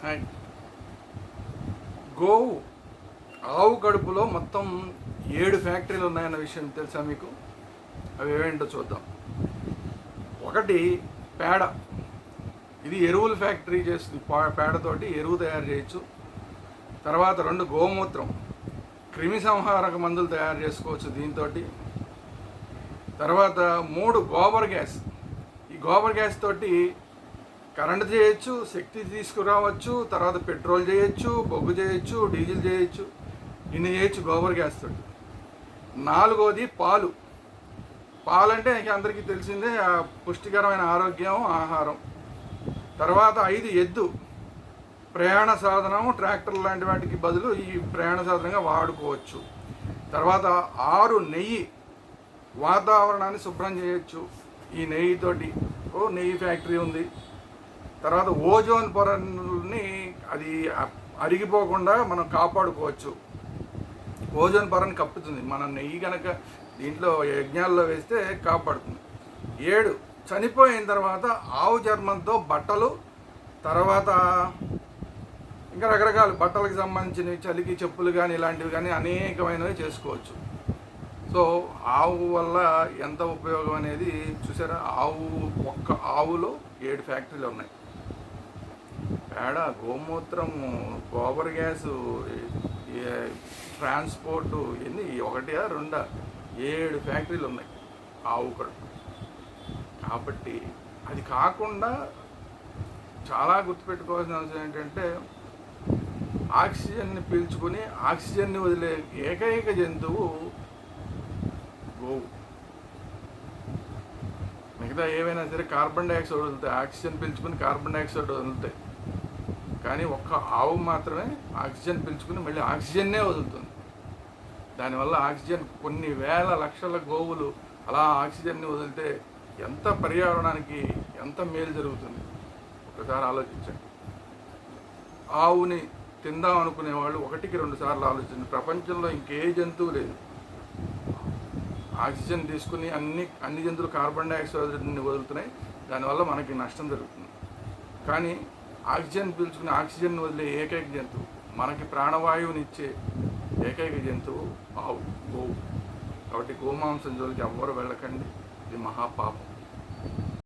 Hi. గోవు ఆవు కడుపులో మొత్తం 7 ఫ్యాక్టరీలు ఉన్నాయన్న విషయం తెలుసా మీకు? అవి ఏమేంటో చూద్దాం. ఒకటి పేడ. ఇది ఎరువుల ఫ్యాక్టరీ చేస్తుంది. పేడతోటి ఎరువు తయారు చేయొచ్చు. తర్వాత 2 గోమూత్రం, క్రిమి సంహారక మందులు తయారు చేసుకోవచ్చు దీంతో. తర్వాత 3 గోబర్ గ్యాస్. ఈ గోబర్ గ్యాస్ తోటి కరెంట్ చేయొచ్చు, శక్తి తీసుకురావచ్చు, తర్వాత పెట్రోల్ చేయొచ్చు, బొగ్గు చేయొచ్చు, డీజిల్ చేయొచ్చు, ఇన్ని చేయొచ్చు గోబర్ గ్యాస్ తోటి. 4వది పాలు. పాలంటే అందరికీ తెలిసిందే, పుష్టికరమైన ఆరోగ్యం, ఆహారం. తర్వాత 5 ఎద్దు. ప్రయాణ సాధనం, ట్రాక్టర్ లాంటి వాటికి బదులు ఈ ప్రయాణ సాధనంగా వాడుకోవచ్చు. తర్వాత 6 నెయ్యి. వాతావరణాన్ని శుభ్రం చేయొచ్చు ఈ నెయ్యితోటి. నెయ్యి ఫ్యాక్టరీ ఉంది. తర్వాత ఓజోన్ పొరని అది అరిగిపోకుండా మనం కాపాడుకోవచ్చు. ఓజోన్ పొరని కప్పుతుంది. మనం నెయ్యి కనుక దీంట్లో యజ్ఞాల్లో వేస్తే కాపాడుతుంది. 7 చనిపోయిన తర్వాత ఆవు చర్మంతో బట్టలు, తర్వాత ఇంకా రకరకాల బట్టలకు సంబంధించినవి, చలికి చెప్పులు కానీ ఇలాంటివి కానీ అనేకమైనవి చేసుకోవచ్చు. సో ఆవు వల్ల ఎంత ఉపయోగం అనేది చూసారా? ఒక్క ఆవులో 7 ఫ్యాక్టరీలు ఉన్నాయి. పేడ, గోమూత్రము, గోబర్ గ్యాసు, ట్రాన్స్పోర్టు, ఎన్ని 1 2 7 ఫ్యాక్టరీలు ఉన్నాయి ఆవు కడుపు. కాబట్టి అది కాకుండా చాలా గుర్తుపెట్టుకోవాల్సిన అవసరం ఏంటంటే, ఆక్సిజన్ని పీల్చుకుని ఆక్సిజన్ని వదిలే ఏకైక జంతువు గోవు. మిగతా ఏవైనా సరే కార్బన్ డైఆక్సైడ్ వదులుతాయి, ఆక్సిజన్ పీల్చుకుని కార్బన్ డైఆక్సైడ్ వదులుతాయి. కానీ ఒక్క ఆవు మాత్రమే ఆక్సిజన్ పీల్చుకుని మళ్ళీ ఆక్సిజన్నే వదులుతుంది. దానివల్ల ఆక్సిజన్ కొన్ని వేల లక్షల గోవులు అలా ఆక్సిజన్ని వదిలితే ఎంత పర్యావరణానికి ఎంత మేలు జరుగుతుంది ఒకసారి ఆలోచించండి. ఆవుని తిందాం అనుకునే వాళ్ళు 1కి 2 సార్లు ఆలోచించండి. ప్రపంచంలో ఇంకే జంతువు లేదు ఆక్సిజన్ తీసుకుని అన్ని జంతువులు కార్బన్ డైఆక్సైడ్ని వదులుతున్నాయి. దానివల్ల మనకి నష్టం జరుగుతుంది. కానీ ఆక్సిజన్ పీల్చుకుని ఆక్సిజన్ వదిలే ఏకైక జంతువు, మనకి ప్రాణవాయువునిచ్చే ఏకైక జంతువు ఆవు, గోవు. కాబట్టి గోమాంసం జోలికి ఎవ్వరు వెళ్ళకండి. ఇది మహాపాపం.